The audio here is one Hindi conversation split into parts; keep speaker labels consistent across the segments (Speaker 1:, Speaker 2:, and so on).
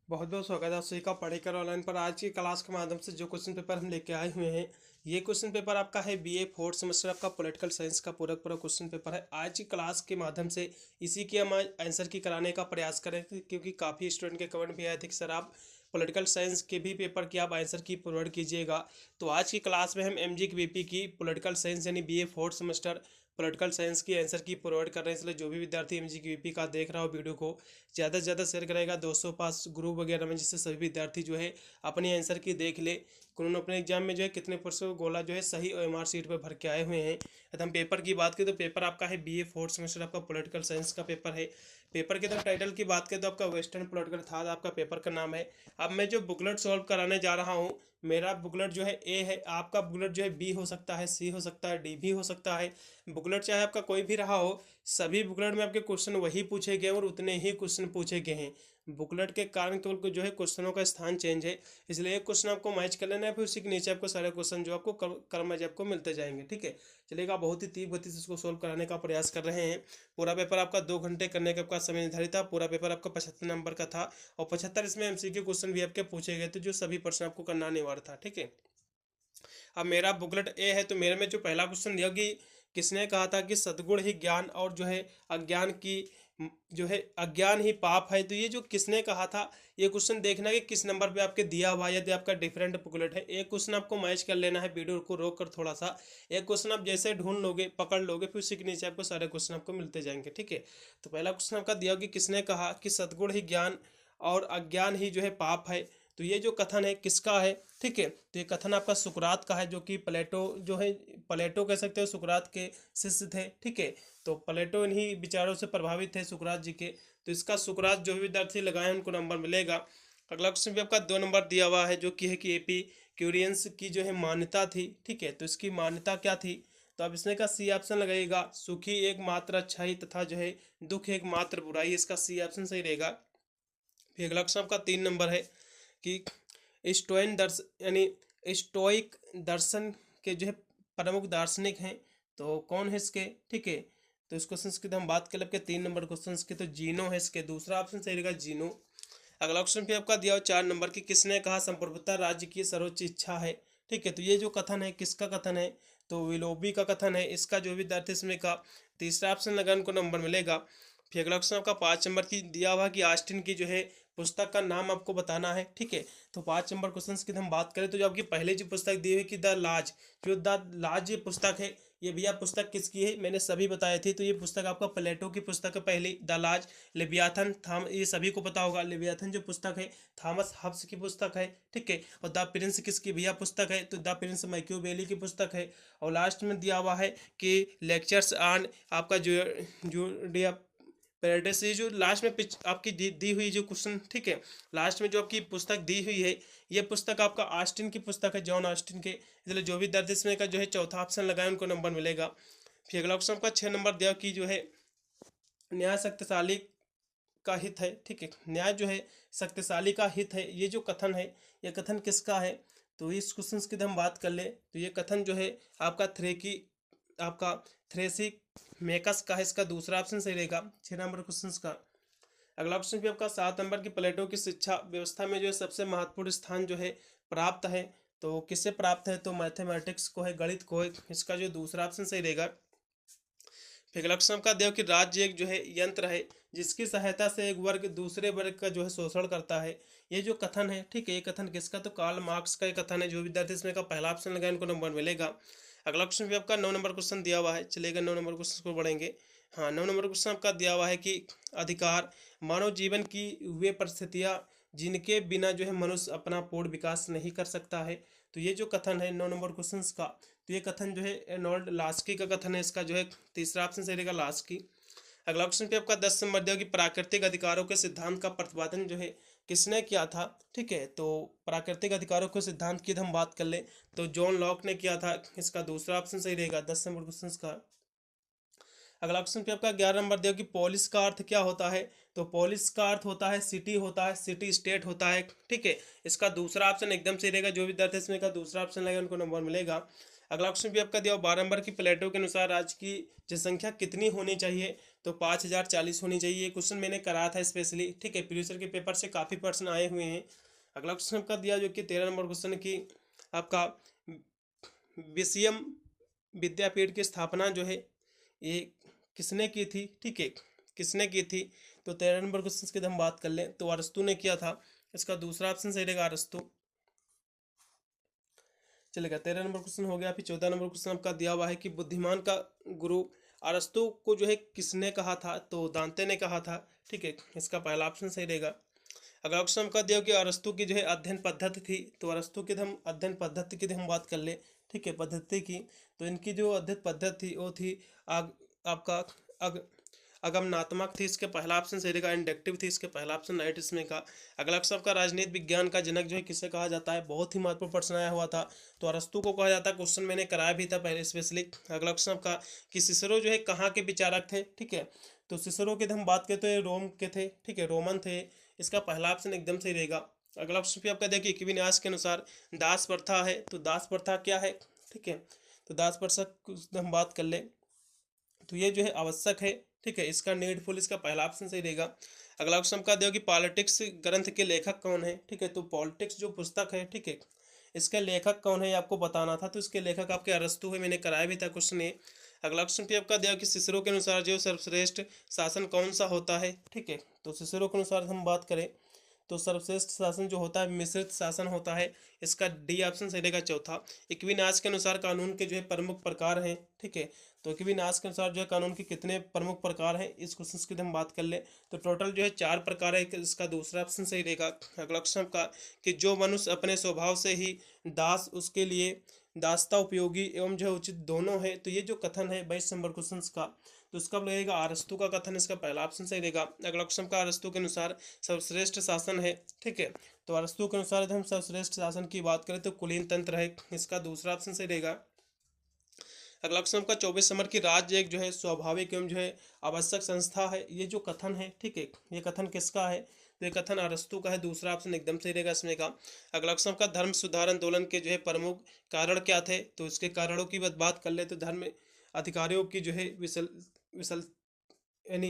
Speaker 1: बहुत बहुत स्वागत है आप सभी का पढ़ेकर ऑनलाइन पर। आज की क्लास के माध्यम से जो क्वेश्चन पेपर हम लेके आए हुए हैं, ये क्वेश्चन पेपर आपका है बीए फोर्थ सेमेस्टर आपका पॉलिटिकल साइंस का पूरा पूरा क्वेश्चन पेपर है। आज की क्लास के माध्यम से इसी की हम आंसर की कराने का प्रयास करेंगे, क्योंकि काफ़ी स्टूडेंट के कमेंट भी आए थे कि सर आप पॉलिटिकल साइंस के भी पेपर की आप आंसर की प्रोवाइड कीजिएगा। तो आज की क्लास में हम एमजी की बीपी की पॉलिटिकल साइंस यानी BA fourth semester political science की आंसर की प्रोवाइड कर रहे हैं। इसलिए जो भी विद्यार्थी एमजी की बीपी का देख रहा हो वीडियो को ज़्यादा से ज़्यादा शेयर करेगा दोस्तों पास ग्रुप वगैरह में, जिससे सभी विद्यार्थी जो है अपनी आंसर की देख ले कि उन्होंने अपने एग्जाम में जो है कितने परसेंट गोला जो है सही OMR सीट पर भर के आए हुए हैं। यदि हम पेपर की बात करें तो पेपर आपका है बीए फोर्थ सेमेस्टर आपका पॉलिटिकल साइंस का पेपर है। पेपर के अंदर टाइटल की बात करें तो आपका वेस्टर्न पॉलिटिकल था आपका पेपर का नाम है। अब मैं जो बुकलेट सॉल्व कराने जा रहा हूँ, मेरा बुकलेट जो है ए है, आपका बुकलेट जो है बी हो सकता है, सी हो सकता है, डी भी हो सकता है। बुकलेट चाहे आपका कोई भी रहा हो, सभी बुकलेट में आपके क्वेश्चन वही पूछे गए और उतने ही क्वेश्चन पूछे गए हैं। बुकलेट के कारण केवल जो है क्वेश्चनों का स्थान चेंज है, इसलिए एक क्वेश्चन आपको मैच कर लेना है, फिर उसी के नीचे आपको सारे क्वेश्चन जो आपको क्रम में आपको मिलते जाएंगे। ठीक है, चलिएगा। बहुत ही तीव्र गति से इसको सोल्व कराने का प्रयास कर रहे हैं। पूरा पेपर आपका 2 घंटे करने का आपका समय निर्धारित था। पूरा पेपर आपका 75 नंबर का था और 75 इसमें MCQ क्वेश्चन भी आपके पूछे गए थे, जो सभी प्रश्न आपको करना अनिवार्य था। ठीक है, अब मेरा बुकलेट ए है, तो मेरे में जो पहला क्वेश्चन दिया कि किसने कहा था कि सद्गुण ही ज्ञान और जो है अज्ञान की जो है अज्ञान ही पाप है। तो ये जो किसने कहा था, ये क्वेश्चन देखना कि किस नंबर पे आपके दिया हुआ है। यदि आपका डिफरेंट बुकलेट है, एक क्वेश्चन आपको मैच कर लेना है, वीडियो को रोक कर थोड़ा सा एक क्वेश्चन आप जैसे ढूंढ लोगे, पकड़ लोगे, फिर उसी के नीचे आपको सारे क्वेश्चन आपको मिलते जाएंगे। ठीक है, तो पहला क्वेश्चन आपका दिया कि किसने कहा कि सद्गुण ही ज्ञान और अज्ञान ही जो है पाप है। तो ये जो कथन है किसका है? ठीक है, तो ये कथन आपका सुकरात का है, जो कि प्लेटो जो है, प्लेटो कह सकते हो, सुकरात के शिष्य थे। ठीक है, तो प्लेटो इन्हीं विचारों से प्रभावित थे सुकरात जी के। तो इसका सुकरात जो भी विद्यार्थी लगाए उनको नंबर मिलेगा। अगला क्वेश्चन भी आपका 2 नंबर दिया हुआ है, जो कि है कि एपी क्यूरियंस की जो है मान्यता थी। ठीक है, तो इसकी मान्यता क्या थी? तो आप इसमें का सी ऑप्शन लगेगा, सुखी एकमात्र अच्छाई तथा जो है दुख एकमात्र बुराई। इसका सी ऑप्शन सही रहेगा। फिर अगला क्वेश्चन आपका 3 नंबर है कि स्टोइन दर्शन यानी स्टोइक दर्शन के जो है प्रमुख दार्शनिक हैं, तो कौन है इसके? ठीक है, तो इस क्वेश्चन की तो हम बात करें आपके 3 नंबर क्वेश्चन की, तो जीनो है इसके, दूसरा ऑप्शन सही रहेगा जीनो। अगला क्वेश्चन भी आपका दिया हो 4 नंबर की, किसने कहा संप्रभुता राज्य की सर्वोच्च इच्छा है? ठीक है, तो ये जो कथन है किसका कथन है? तो विलोबी का कथन है। इसका जो विद्यार्थी इसमें का तीसरा ऑप्शन लगा उनको नंबर मिलेगा। फिर अगला क्वेश्चन आपका 5 नंबर की दिया हुआ कि आस्टिन की जो है पुस्तक का नाम आपको बताना है। ठीक है, तो 5 नंबर क्वेश्चन की हम बात करें तो जो आपकी पहले जो पुस्तक दी हुई कि द लाज, जो द लाज ये पुस्तक है, ये भैया पुस्तक किसकी है? मैंने सभी बताए थे। तो ये पुस्तक आपका प्लेटो की पुस्तक है पहली, द लाज। लेवियाथन थाम, ये सभी को पता होगा, लेवियाथन जो पुस्तक है थॉमस हब्स की पुस्तक है। ठीक है, और द प्रिंस किसकी भैया पुस्तक है? तो द प्रिंस मैक्यूबेली की पुस्तक है। और लास्ट में दिया हुआ है कि लेक्चर्स ऑन आपका जो जूडिया पेरेडिस, ये जो लास्ट में आपकी दी हुई जो क्वेश्चन, ठीक है, लास्ट में जो आपकी पुस्तक दी हुई है, ये पुस्तक आपका आस्टिन की पुस्तक है, जॉन आस्टिन के। इसलिए जो भी दर्ज इसमें का जो है चौथा ऑप्शन लगाए उनको नंबर मिलेगा। फिर अगला क्वेश्चन आपका 6 नंबर दिया कि जो है न्याय शक्तिशाली का हित है। ठीक है, न्याय जो है शक्तिशाली का हित है, ये जो कथन है, ये कथन किसका है? तो इस क्वेश्चन की हम बात कर ले तो ये कथन जो है आपका आपका थ्रेसी मेकस का है। इसका दूसरा ऑप्शन सही रहेगा 6 नंबर क्वेश्चन का। अगला क्वेश्चन भी आपका 7 नंबर की, प्लेटो की शिक्षा व्यवस्था में जो है सबसे महत्वपूर्ण स्थान जो है प्राप्त है, तो किससे प्राप्त है? तो मैथमेटिक्स को है, गणित को है। इसका जो दूसरा ऑप्शन सही रहेगा। फिर अगला क्वेश्चन का देव कि राज्य एक जो है यंत्र है जिसकी सहायता से एक वर्ग दूसरे वर्ग का जो है शोषण करता है। ये जो कथन है, ठीक है, ये कथन किसका? तो कार्ल मार्क्स का ये कथन है। जो विद्यार्थी इसमें का पहला ऑप्शन लगाए उनको नंबर मिलेगा। अगला क्वेश्चन भी आपका 9 नंबर क्वेश्चन दिया हुआ है, चलेगा 9 नंबर क्वेश्चन को बढ़ेंगे। हाँ, 9 नंबर क्वेश्चन आपका दिया हुआ है कि अधिकार मानव जीवन की वे परिस्थितियाँ जिनके बिना जो है मनुष्य अपना पूर्ण विकास नहीं कर सकता है। तो ये जो कथन है 9 नंबर क्वेश्चन का, तो ये कथन जो है एर्नोल्ड लास्की का कथन है। इसका जो है तीसरा ऑप्शन सही रहेगा लास्की। अगला क्वेश्चन पे आपका 10 नंबर दिया कि प्राकृतिक अधिकारों के सिद्धांत का प्रतिपादन जो है किसने किया था? ठीक है, तो प्राकृतिक अधिकारों के सिद्धांत की हम बात कर ले तो जॉन लॉक ने किया था। इसका दूसरा ऑप्शन सही रहेगा 10 नंबर क्वेश्चन का। अगला क्वेश्चन पे आपका 11 नंबर दिया कि पोलिस का अर्थ क्या होता है? तो पोलिस का अर्थ होता है सिटी, होता है सिटी स्टेट होता है। ठीक है, इसका दूसरा ऑप्शन एकदम सही रहेगा। जो विद्यार्थी इसमें का दूसरा ऑप्शन लगेगा उनको नंबर मिलेगा। अगला क्वेश्चन भी आपका दिया 12 नंबर की, प्लेटो के अनुसार राज्य की जनसंख्या कितनी होनी चाहिए? तो 5040 होनी चाहिए। ये क्वेश्चन मैंने कराया था स्पेशली, ठीक है, प्रीवियस के पेपर से काफ़ी प्रश्न आए हुए हैं। अगला क्वेश्चन आपका दिया जो कि 13 नंबर क्वेश्चन की आपका विषयम विद्यापीठ की स्थापना जो है ये किसने की थी, ठीक है, किसने की थी। तो 13 नंबर क्वेश्चन की हम बात कर लें तो अरस्तु ने किया था। इसका दूसरा ऑप्शन सही रहेगा अरस्तु। चलेगा, 13 नंबर क्वेश्चन हो गया। फिर 14 नंबर क्वेश्चन आपका दिया हुआ है कि बुद्धिमान का गुरु अरस्तु को जो है किसने कहा था, तो दांते ने कहा था, ठीक है, इसका पहला ऑप्शन सही रहेगा। अगला क्वेश्चन आपका दिया कि अरस्तु की जो है अध्ययन पद्धति थी, तो अरस्तु की हम अध्ययन पद्धति की हम बात कर ले, ठीक है, पद्धति की, तो इनकी जो अध्ययन पद्धति थी वो थी आपका अग अगमनात्मक थी, इसके पहला ऑप्शन सही रहेगा। इंडक्टिव थी, इसके पहला ऑप्शन राइट इसमें का। अगला क्वेश्चन का राजनीति विज्ञान का जनक जो है किसे कहा जाता है, बहुत ही महत्वपूर्ण प्रश्न आया हुआ था, तो अरस्तु को कहा जाता है। क्वेश्चन मैंने कराया भी था पहले स्पेशली। अगला क्वेश्चन का कि सिसरो जो है कहाँ के विचारक थे, ठीक है, तो सिसरो की हम बात करें तो ये रोम के थे, ठीक है, रोमन थे, इसका पहला ऑप्शन एकदम सही रहेगा। अगला क्वेश्चन भी आपका देखिए कि न्यास के अनुसार दास प्रथा है, तो दास प्रथा क्या है, ठीक है, तो दास प्रथा हम बात कर ले तो ये जो है आवश्यक है, ठीक है, इसका नीडफुल, इसका पहला ऑप्शन सही रहेगा। अगला क्वेश्चन का दो कि पॉलिटिक्स ग्रंथ के लेखक कौन है, ठीक है, तो पॉलिटिक्स जो पुस्तक है, ठीक है, इसके लेखक कौन है आपको बताना था, तो इसके लेखक आपके अरस्तु है, मैंने कराया भी था क्वेश्चन ये। अगला क्वेश्चन पे आपका दिया कि सिसरो के अनुसार जो सर्वश्रेष्ठ शासन कौन सा होता है, ठीक है, तो सिसरो के अनुसार हम बात करें तो सर्वश्रेष्ठ शासन जो होता है मिश्रित शासन होता है, इसका डी ऑप्शन सही रहेगा चौथा। इक्विनास के अनुसार कानून के जो है प्रमुख प्रकार हैं, ठीक है, तो इक्विनास के अनुसार जो है कानून के कितने प्रमुख प्रकार हैं, इस क्वेश्चन की हम बात कर ले तो टोटल जो है 4 प्रकार है, इसका दूसरा ऑप्शन सही रहेगा। अगला क्वेश्चन का कि जो मनुष्य अपने स्वभाव से ही दास उसके लिए दासता उपयोगी एवं जो है उचित दोनों है, तो ये जो कथन है 22 नंबर क्वेश्चन का, तो इसका लगेगा अरस्तु का कथन, इसका पहला ऑप्शन सही रहेगा। अगला क्वेश्चन का अरस्तु के अनुसार सर्वश्रेष्ठ शासन है, ठीक है, तो अरस्तु के अनुसार यदि हम सर्वश्रेष्ठ शासन की बात करें तो कुलीन तंत्र है, इसका दूसरा ऑप्शन सही रहेगा। अगला क्वेश्चन का 24 नंबर की राज्य एक जो है स्वाभाविक एवं जो है आवश्यक संस्था है, ये जो कथन है, ठीक है, ये कथन किसका है, तो ये कथन अरस्तु का है, दूसरा ऑप्शन एकदम सही रहेगा इसमें का। अगला क्वेश्चन का धर्म सुधार आंदोलन के जो है प्रमुख कारण क्या थे, तो इसके कारणों की बात कर ले तो धर्म अधिकारियों की जो है विसल विसल यानी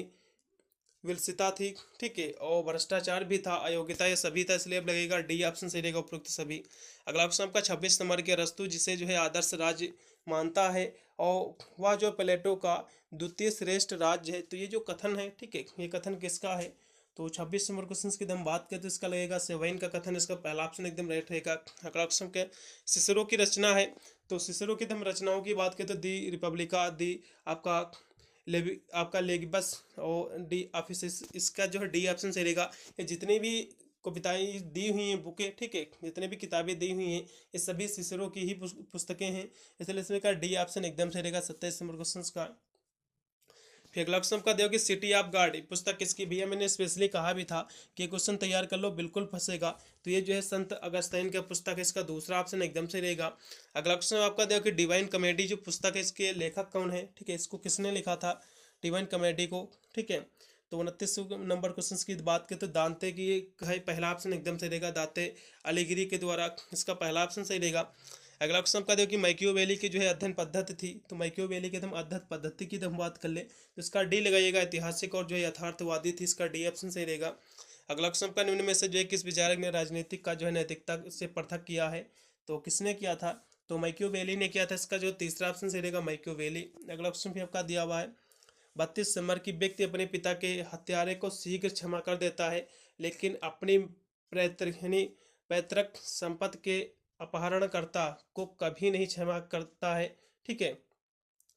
Speaker 1: विलसिता थी, ठीक है, और भ्रष्टाचार भी था, अयोग्यता, ये सभी था, इसलिए अब लगेगा डी ऑप्शन सही रहेगा उपरोक्त सभी। अगला क्वेश्चन आपका 26 नंबर के अरस्तु जिसे जो है आदर्श राज्य मानता है और वह जो प्लेटो का द्वितीय श्रेष्ठ राज्य है, तो ये जो कथन है, ठीक है, ये कथन किसका है, तो 26 नंबर क्वेश्चन की हम बात करें तो इसका लगेगा सेवाइन का कथन, इसका पहला ऑप्शन एकदम राइट रहेगा। अगला क्वेश्चन के सिसरो की रचना है, तो सिसरो की हम रचनाओं की बात करें तो दी रिपब्लिका, दी आपका आपका लेगिबस और डी ऑफिस, इसका जो है डी ऑप्शन सही रहेगा। ये जितनी भी कविताएं दी हुई हैं बुकें, ठीक है, जितनी भी किताबें दी हुई हैं ये सभी सिसरो की ही पुस्तकें हैं, इसलिए इसमें का डी ऑप्शन एकदम सही रहेगा 27 नंबर क्वेश्चन का। फिर अगला क्वेश्चन का देखो कि सिटी ऑफ गॉड पुस्तक किसकी, भैया मैंने स्पेशली कहा भी था कि क्वेश्चन तैयार कर लो बिल्कुल फंसेगा, तो ये जो है संत अगस्तीन का पुस्तक है, इसका दूसरा ऑप्शन एकदम से रहेगा। अगला क्वेश्चन आपका देखो कि डिवाइन कॉमेडी जो पुस्तक है इसके लेखक कौन है, ठीक है, इसको किसने लिखा था डिवाइन कॉमेडी को, ठीक है, तो 29 नंबर क्वेश्चन की बात करें तो दांते की है, पहला ऑप्शन एकदम सही रहेगा, दांते अलीगिरी के द्वारा, इसका पहला ऑप्शन सही रहेगा। अगला क्वेश्चन का देखो कि मैकियावेली की जो है अध्ययन पद्धति थी, तो मैकियावेली की हम अध्ययन पद्धति की हम बात कर ले तो इसका डी लगाइएगा, ऐतिहासिक और जो है यथार्थवादी थी, इसका डी ऑप्शन सही रहेगा। अगला क्वेश्चन का निम्न में से जो है किस विचारक ने राजनीतिक का जो है नैतिकता से पृथक किया है, तो किसने किया था, तो मैकियावेली ने किया था, इसका जो तीसरा ऑप्शन सही रहेगा मैकियावेली। अगला क्वेश्चन भी आपका दिया हुआ है 32 नंबर की व्यक्ति अपने पिता के हत्यारे को शीघ्र क्षमा कर देता है लेकिन अपनी पैतृक संपत्ति के अपहरणकर्ता को कभी नहीं क्षमा करता है, ठीक है,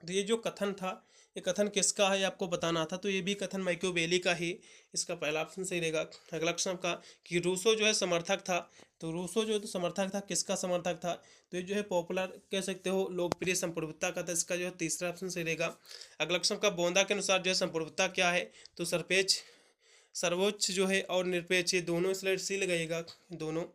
Speaker 1: तो ये जो कथन था ये कथन किसका है आपको बताना था, तो ये भी कथन मैकियावेली का ही, इसका पहला ऑप्शन सही रहेगा। अगला क्वेश्चन का कि रूसो जो है समर्थक था, तो रूसो जो तो समर्थक था, किसका समर्थक था, तो ये जो है पॉपुलर कह सकते हो लोकप्रिय संप्रभुता का था, इसका जो है तीसरा ऑप्शन सही रहेगा। अगला क्वेश्चन का बोंदा के अनुसार जो है संप्रभुता क्या है, तो सरपेक्ष सर्वोच्च जो है और निरपेक्ष, ये दोनों स्लाइड सी लगाइएगा दोनों।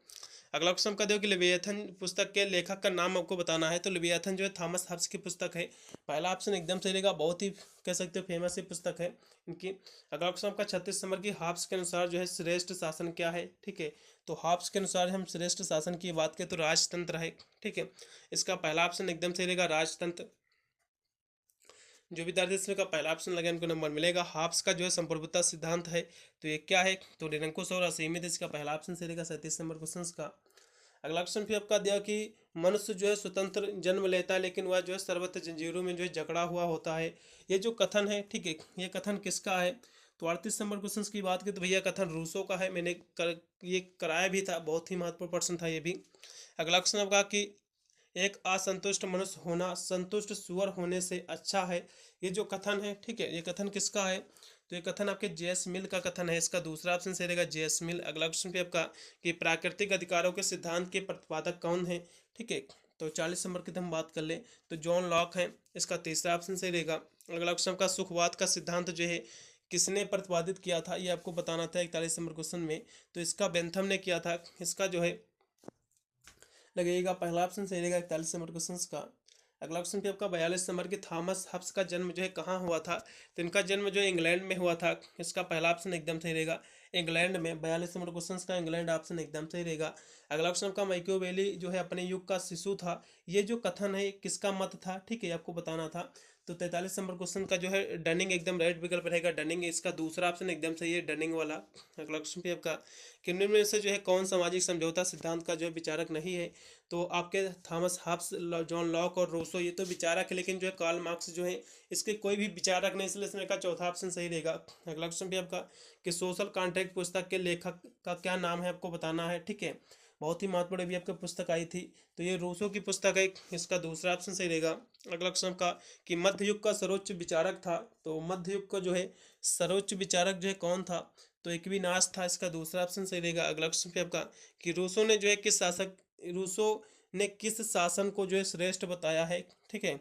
Speaker 1: अगला क्वेश्चन का देखो कि लिविएथन पुस्तक के लेखक का नाम आपको बताना है, तो लिविएथन जो है थॉमस हब्स की पुस्तक है, पहला ऑप्शन एकदम सही रहेगा, बहुत ही कह सकते हो फेमस ही पुस्तक है इनकी। अगला क्वेश्चन का 36 नंबर की हब्स के अनुसार जो है श्रेष्ठ शासन क्या है, ठीक है, तो हब्स के अनुसार हम श्रेष्ठ शासन की बात करें तो राजतंत्र है, ठीक है, इसका पहला ऑप्शन एकदम सही रहेगा राजतंत्र। जो विद्यार्थी इसमें का पहला ऑप्शन लगे उनको नंबर मिलेगा। हाफ्स का जो है संप्रभुता सिद्धांत है, तो ये क्या है, तो निरंकुश और असीमित, इसका पहला ऑप्शन सही रहेगा 37 नंबर क्वेश्चन का। अगला क्वेश्चन फिर आपका दिया कि मनुष्य जो है स्वतंत्र जन्म लेता है लेकिन वह जो है सर्वत्र जंजीरों में जो है जकड़ा हुआ होता है। ये जो कथन है, ठीक है, ये कथन किसका है, तो 38 नंबर क्वेश्चन की बात करें तो भैया कथन रूसो का है। मैंने ये कराया भी था, बहुत ही महत्वपूर्ण प्रश्न था ये भी। अगला क्वेश्चन आपका कि एक असंतुष्ट मनुष्य होना संतुष्ट सुअर होने से अच्छा है। ये जो कथन है, ठीक है, ये कथन किसका है, तो ये कथन आपके जेएस मिल का कथन है, इसका दूसरा ऑप्शन सही रहेगा जेएस मिल। अगला क्वेश्चन पे आपका कि प्राकृतिक अधिकारों के सिद्धांत के प्रतिपादक कौन है, ठीक है, तो 40 नंबर की हम बात कर ले तो जॉन लॉक है, इसका तीसरा ऑप्शन सही रहेगा। अगला क्वेश्चन का सुखवाद का सिद्धांत जो है किसने प्रतिपादित किया था, ये आपको बताना था 41 नंबर क्वेश्चन में, तो इसका बेंथम ने किया था। इसका जो है लगेगा पहला ऑप्शन सही रहेगा 41 नंबर क्वेश्चन का। अगला क्वेश्चन पे आपका 42 नंबर की थॉमस हब्स का जन्म जो है कहाँ हुआ था, तो इनका जन्म जो है इंग्लैंड में हुआ था, इसका पहला ऑप्शन एकदम सही रहेगा इंग्लैंड में। 42 नंबर क्वेश्चन का इंग्लैंड ऑप्शन एकदम सही रहेगा। अगला क्वेश्चन का मैकियावेली जो है अपने युग का शिशु था, ये जो कथन है किसका मत था, ठीक है, आपको बताना था। तो 43 नंबर क्वेश्चन का जो है डनिंग एकदम राइट विकल्प रहेगा डनिंग, इसका दूसरा ऑप्शन एकदम सही है डनिंग वाला। अगला क्वेश्चन पे आपका कि निम्न में से जो है कौन सामाजिक समझौता सिद्धांत का जो है विचारक नहीं है, तो आपके थॉमस हॉब्स, जॉन लॉक और रूसो ये तो विचारक है, लेकिन जो है कार्ल मार्क्स जो है इसके कोई भी विचारक नहीं, इसलिए इसमें का चौथा ऑप्शन सही रहेगा। अगला क्वेश्चन भी आपका कि सोशल कॉन्ट्रैक्ट पुस्तक के लेखक का क्या नाम है, आपको बताना है, ठीक है, बहुत ही महत्वपूर्ण भी आपकी पुस्तक आई थी, तो ये रूसो की पुस्तक है, इसका दूसरा ऑप्शन सही रहेगा। अगला क्वेश्चन का कि मध्य युग का सर्वोच्च विचारक था, तो मध्य युग का जो है सर्वोच्च विचारक जो है कौन था, तो एक्विनास था, इसका दूसरा ऑप्शन सही रहेगा। अगला क्वेश्चन पे आपका कि रूसो ने जो है किस शासक, रूसो ने किस शासन को जो है श्रेष्ठ बताया है, ठीक है,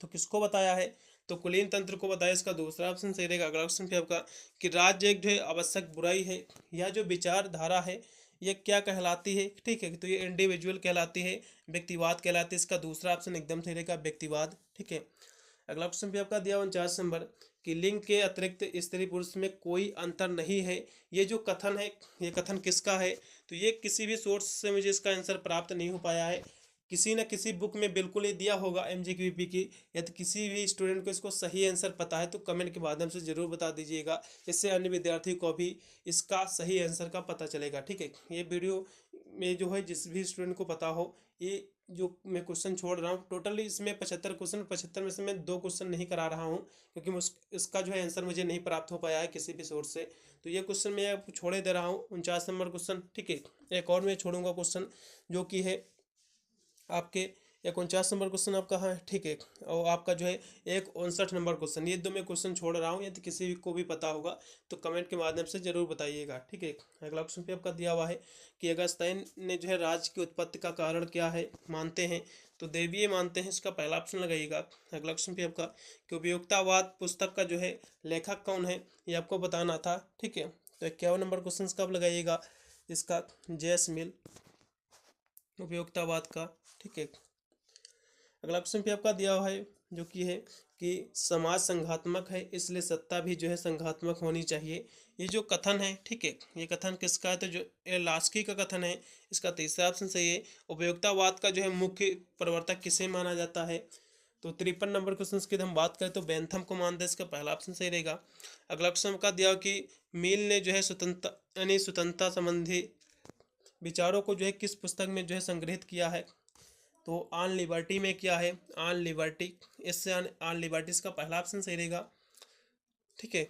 Speaker 1: तो किसको बताया है, तो कुलीन तंत्र को बताया, इसका दूसरा ऑप्शन सही रहेगा। अगला क्वेश्चन पे आपका कि राज्य एक जो है आवश्यक बुराई है, यह जो विचारधारा है ये क्या कहलाती है, ठीक है, तो ये इंडिविजुअल कहलाती है, व्यक्तिवाद कहलाती है, इसका दूसरा ऑप्शन एकदम सही रहेगा व्यक्तिवाद, ठीक है। अगला क्वेश्चन भी आपका दिया 49 नंबर कि लिंग के अतिरिक्त स्त्री पुरुष में कोई अंतर नहीं है, ये जो कथन है ये कथन किसका है, तो ये किसी भी सोर्स से मुझे इसका आंसर प्राप्त नहीं हो पाया है, किसी न किसी बुक में बिल्कुल ही दिया होगा एमजीक्यूपी की, यदि किसी भी स्टूडेंट को इसको सही आंसर पता है तो कमेंट के माध्यम से जरूर बता दीजिएगा, इससे अन्य विद्यार्थी को भी इसका सही आंसर का पता चलेगा, ठीक है। ये वीडियो में जो है जिस भी स्टूडेंट को पता हो, ये जो मैं क्वेश्चन छोड़ रहा हूँ टोटली इसमें 75 क्वेश्चन, 75 में से मैं 2 क्वेश्चन नहीं करा रहा हूँ क्योंकि इसका जो है आंसर मुझे नहीं प्राप्त हो पाया है किसी भी सोर्स से, तो ये क्वेश्चन मैं आपको छोड़े दे रहा हूँ 49 नंबर क्वेश्चन, ठीक है। एक और मैं छोड़ूंगा क्वेश्चन जो कि है आपके 49 नंबर क्वेश्चन आपका है, ठीक है, और आपका जो है 59 नंबर क्वेश्चन, ये 2 मैं क्वेश्चन छोड़ रहा हूँ, यदि किसी को भी पता होगा तो कमेंट के माध्यम से जरूर बताइएगा, ठीक है। अगला क्वेश्चन पे आपका दिया हुआ है कि अगस्ताइन ने जो है राज्य की उत्पत्ति का कारण क्या है मानते हैं, तो देवीय मानते हैं, इसका पहला ऑप्शन लगाइएगा। अगला क्वेश्चन पे आपका कि उपयोगितावाद पुस्तक का जो है लेखक कौन है, ये आपको बताना था, ठीक है, तो 51 नंबर क्वेश्चन का आप लगाइएगा, इसका जेएस मिल उपयोगितावाद का, ठीक है। अगला क्वेश्चन पे आपका दिया हुआ है जो कि है कि समाज संघात्मक है इसलिए सत्ता भी जो है संघात्मक होनी चाहिए, ये जो कथन है, ठीक है, ये कथन किसका है, तो जो लास्की का कथन है, इसका तीसरा ऑप्शन सही है। उपयोगितावाद का जो है मुख्य प्रवर्तक किसे माना जाता है, तो 53 नंबर क्वेश्चन की हम बात करें तो बेंथम को मानते हैं, इसका पहला ऑप्शन सही रहेगा। अगला क्वेश्चन का दिया कि मिल ने जो है स्वतंत्रता यानी स्वतंत्रता संबंधी विचारों को जो है किस पुस्तक में जो है संग्रहित किया है, तो ऑन लिबर्टी में क्या है, ऑन लिबर्टी, इससे ऑन लिबर्टी इसका पहला ऑप्शन सही रहेगा, ठीक है,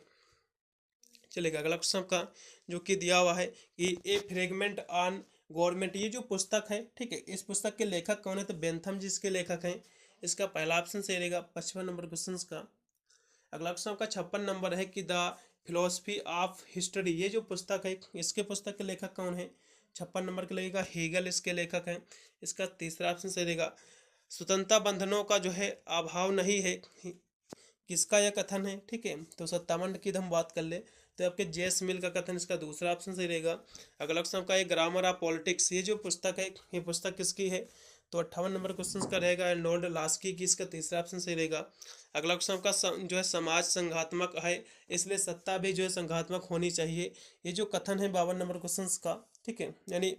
Speaker 1: चलेगा। अगला क्वेश्चन का जो कि दिया हुआ है कि ए फ्रेगमेंट ऑन गवर्नमेंट, ये जो पुस्तक है, ठीक है, इस पुस्तक के लेखक कौन है, तो बेंथम जी इसके लेखक हैं, इसका पहला ऑप्शन सही रहेगा 55 नंबर क्वेश्चन का। अगला क्वेश्चन का 56 नंबर है कि द फिलोसफी ऑफ हिस्ट्री, ये जो पुस्तक है इसके पुस्तक के लेखक कौन है, 56 नंबर के लगेगा हेगल इसके लेखक हैं, इसका तीसरा ऑप्शन सही रहेगा। स्वतंत्रता बंधनों का जो है अभाव नहीं है, किसका यह कथन है, ठीक है, तो 57 की हम बात कर ले तो आपके जेएस मिल का कथन, इसका दूसरा ऑप्शन सही रहेगा। अगला क्वेश्चन का एक ग्रामर ऑफ पॉलिटिक्स, ये जो पुस्तक है ये पुस्तक किसकी है, तो 58 नंबर क्वेश्चन का रहेगा एर्नोल्ड लास्की की, इसका तीसरा ऑप्शन सही रहेगा। अगला क्वेश्चन का जो है समाज संघात्मक है इसलिए सत्ता भी जो है संघात्मक होनी चाहिए, ये जो कथन है 52 नंबर क्वेश्चन का, ठीक है, यानी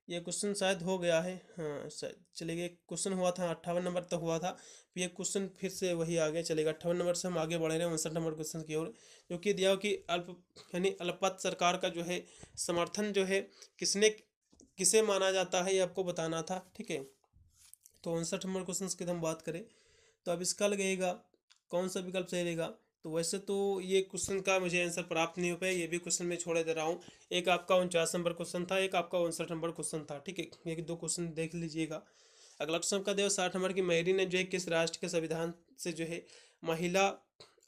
Speaker 1: ये क्वेश्चन शायद हो गया है, हाँ शायद चलिए। क्वेश्चन हुआ था 58 नंबर तक हुआ था, फिर ये क्वेश्चन फिर से वही आ गया, चलेगा 58 नंबर से हम आगे बढ़ रहे हैं 59 नंबर क्वेश्चन की ओर, जो कि दिया हो कि यानी अल्पमत सरकार का जो है समर्थन जो है किसे माना जाता है, ये आपको बताना था, ठीक है। तो 59 नंबर क्वेश्चन की हम बात करें तो अब इसका लगेगा कौन सा विकल्प सही रहेगा। तो वैसे तो ये क्वेश्चन का मुझे आंसर प्राप्त नहीं हो पाया, ये भी क्वेश्चन मैं छोड़ दे रहा हूँ। एक आपका 49 नंबर क्वेश्चन था, एक आपका 59 नंबर क्वेश्चन था, ठीक है, ये दो क्वेश्चन देख लीजिएगा। अगला क्वेश्चन का देखो 60 नंबर की, मैरी ने जो है किस राष्ट्र के संविधान से जो है महिला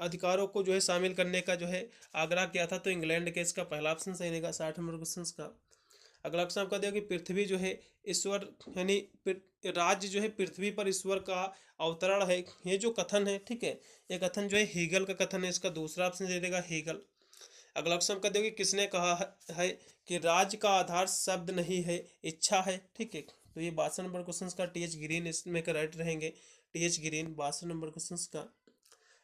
Speaker 1: अधिकारों को जो है शामिल करने का जो है आग्रह किया था। तो इंग्लैंड के, इसका पहला ऑप्शन सही रहेगा 60 नंबर क्वेश्चन का। अगला क्वेश्चन आपका देखो कि पृथ्वी जो है ईश्वर यानी राज्य जो है पृथ्वी पर ईश्वर का अवतरण है, ये जो कथन है, ठीक है, ये कथन जो है हीगल का कथन है, इसका दूसरा ऑप्शन दे देगा हीगल। अगला क्वेश्चन आपका देखो कि किसने कहा है कि राज्य का आधार शब्द नहीं है इच्छा है, ठीक है। तो ये 62 नंबर क्वेश्चन का टी एच ग्रीन इसमें राइट रहेंगे, T H green 62 number question का।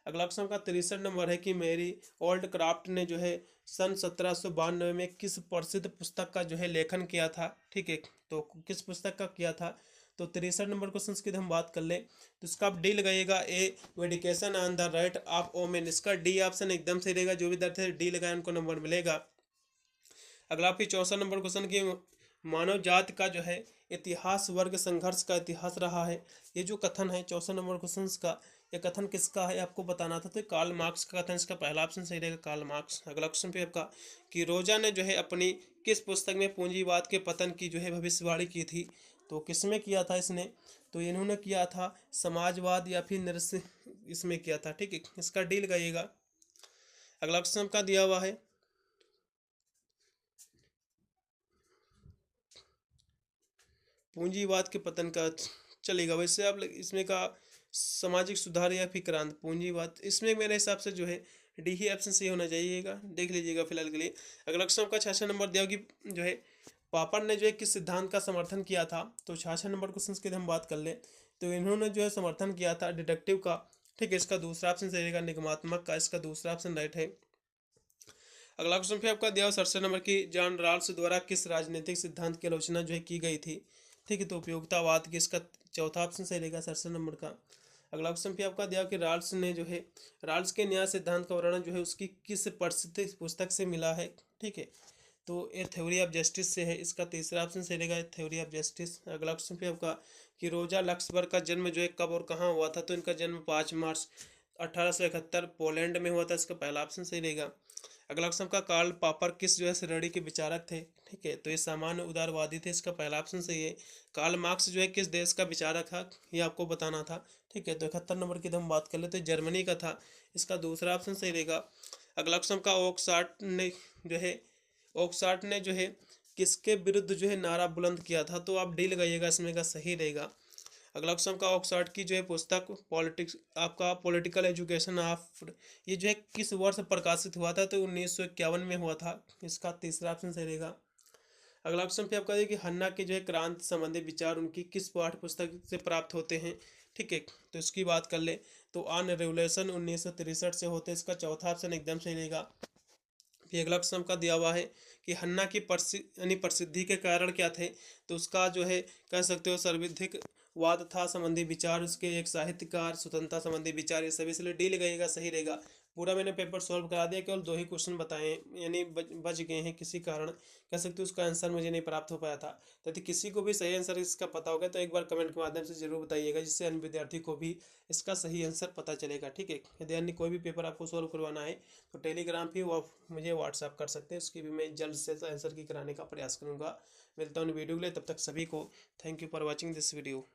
Speaker 1: अगला क्वेश्चन का 63 नंबर है कि मेरी ओल्ड क्राफ्ट ने जो है सन 1792 में किस प्रसिद्ध पुस्तक का जो है लेखन किया था, ठीक है। तो किस पुस्तक का किया था, तो 63 नंबर क्वेश्चन की हम बात कर ले तो इसका आप डी लगाइएगा, a medication on the right of women, इसका डी ऑप्शन एकदम सही रहेगा। जो भी दर्द है डी लगाए उनको नंबर मिलेगा। अगला आपकी 64 नंबर क्वेश्चन की, मानव जाति का जो है इतिहास वर्ग संघर्ष का इतिहास रहा है, ये जो कथन है 64 नंबर क्वेश्चन का, ये कथन किसका है आपको बताना था। तो कार्ल मार्क्स का कथन, इसका पहला ऑप्शन सही रहेगा कार्ल मार्क्स। अगला क्वेश्चन पे आपका कि रोजा ने जो है अपनी किस पुस्तक में पूंजीवाद के पतन की जो है भविष्यवाणी की थी। तो किसमें किया था इसने, तो इन्होंने किया था समाजवाद या फिर नरसिंह, इसमें किया था, ठीक है, इसका डी लगाइएगा। अगला क्वेश्चन का दिया हुआ है पूंजीवाद के पतन का, चलेगा। वैसे आप इसमें का सामाजिक सुधार या फिर क्रांति, पूंजीवाद, इसमें मेरे हिसाब से जो है डी ही ऑप्शन सही होना चाहिएगा, देख लीजिएगा फिलहाल के लिए। अगला क्वेश्चन का 66 नंबर दिया कि जो है पापड़ ने जो है किस सिद्धांत का समर्थन किया था। तो 66 नंबर क्वेश्चन की हम बात कर ले तो इन्होंने जो है समर्थन किया था डिडक्टिव का, ठीक है, इसका दूसरा ऑप्शन सही रहेगा निगमात्मक का, इसका दूसरा ऑप्शन राइट है। अगला क्वेश्चन फिर आपका दिया 67 नंबर की, जॉन रॉल्स द्वारा किस राजनीतिक सिद्धांत की आलोचना जो है की गई थी, ठीक है। तो उपयोगितावाद की, इसका चौथा ऑप्शन सही रहेगा 67 नंबर का। अगला क्वेश्चन फिर आपका दिया कि रॉल्स ने जो है रॉल्स के न्याय सिद्धांत का वर्णन जो है उसकी किस प्रसिद्ध पुस्तक से मिला है, ठीक है। तो ये थ्योरी ऑफ जस्टिस से है, इसका तीसरा ऑप्शन सही रहेगा थ्योरी ऑफ जस्टिस। अगला क्वेश्चन फिर आपका कि रोजा लक्सबर्ग का जन्म जो है कब और कहाँ हुआ था। तो इनका जन्म 5 मार्च 1871 पोलैंड में हुआ था, इसका पहला ऑप्शन सही रहेगा। अगला क्वेश्चन का कार्ल पॉपर किस जो है श्रेणी के विचारक थे, ठीक है। तो ये सामान्य उदारवादी थे, इसका पहला ऑप्शन सही है। कार्ल मार्क्स जो है किस देश का विचारक था, ये आपको बताना था, ठीक है। तो 71 नंबर की हम बात कर लेते हैं, जर्मनी का था, इसका दूसरा ऑप्शन सही रहेगा। अगला क्वेश्चन का ओक्सार्ट ने जो है किसके विरुद्ध जो है नारा बुलंद किया था। तो आप डी लगाइएगा, इसमें का सही रहेगा। अगला क्वेश्चन का ऑक्सफोर्ड की जो है पुस्तक पॉलिटिक्स आपका पॉलिटिकल एजुकेशन ऑफ, ये जो है किस वर्ष प्रकाशित हुआ था। तो 1951 में हुआ था, इसका तीसरा ऑप्शन सही रहेगा। अगला क्वेश्चन पे आपका देखिए कि हन्ना के जो है क्रांति संबंधी विचार उनकी किस पाठ्य पुस्तक से प्राप्त होते हैं, ठीक है। तो इसकी बात कर ले तो ऑन रेवोल्यूशन 1963 से होते, इसका चौथा ऑप्शन एकदम सही रहेगा। फिर अगला क्वेश्चन का दिया हुआ है कि हन्ना की प्रसिद्धि के कारण क्या थे। तो उसका जो है कह सकते हो सर्वाधिक वाद था संबंधी विचार, उसके एक साहित्यकार, स्वतंत्रता संबंधी विचार, ये सभी इसलिए डी लगाइएगा, सही रहेगा। पूरा मैंने पेपर सॉल्व करा दिया, केवल 2 ही क्वेश्चन बताए यानी बच गए हैं किसी कारण, कह सकते हो उसका आंसर मुझे नहीं प्राप्त हो पाया था। तो यदि किसी को भी सही आंसर इसका पता होगा तो एक बार कमेंट के माध्यम से जरूर बताइएगा, जिससे अन्य विद्यार्थी को भी इसका सही आंसर पता चलेगा, ठीक है। यदि अन्य कोई भी पेपर आपको सॉल्व करवाना है तो टेलीग्राम पे वो मुझे व्हाट्सअप कर सकते हैं, उसकी भी मैं जल्द से आंसर की कराने का प्रयास करूँगा। मिलता हूँ वीडियो के लिए, तब तक सभी को thank you for watching this video.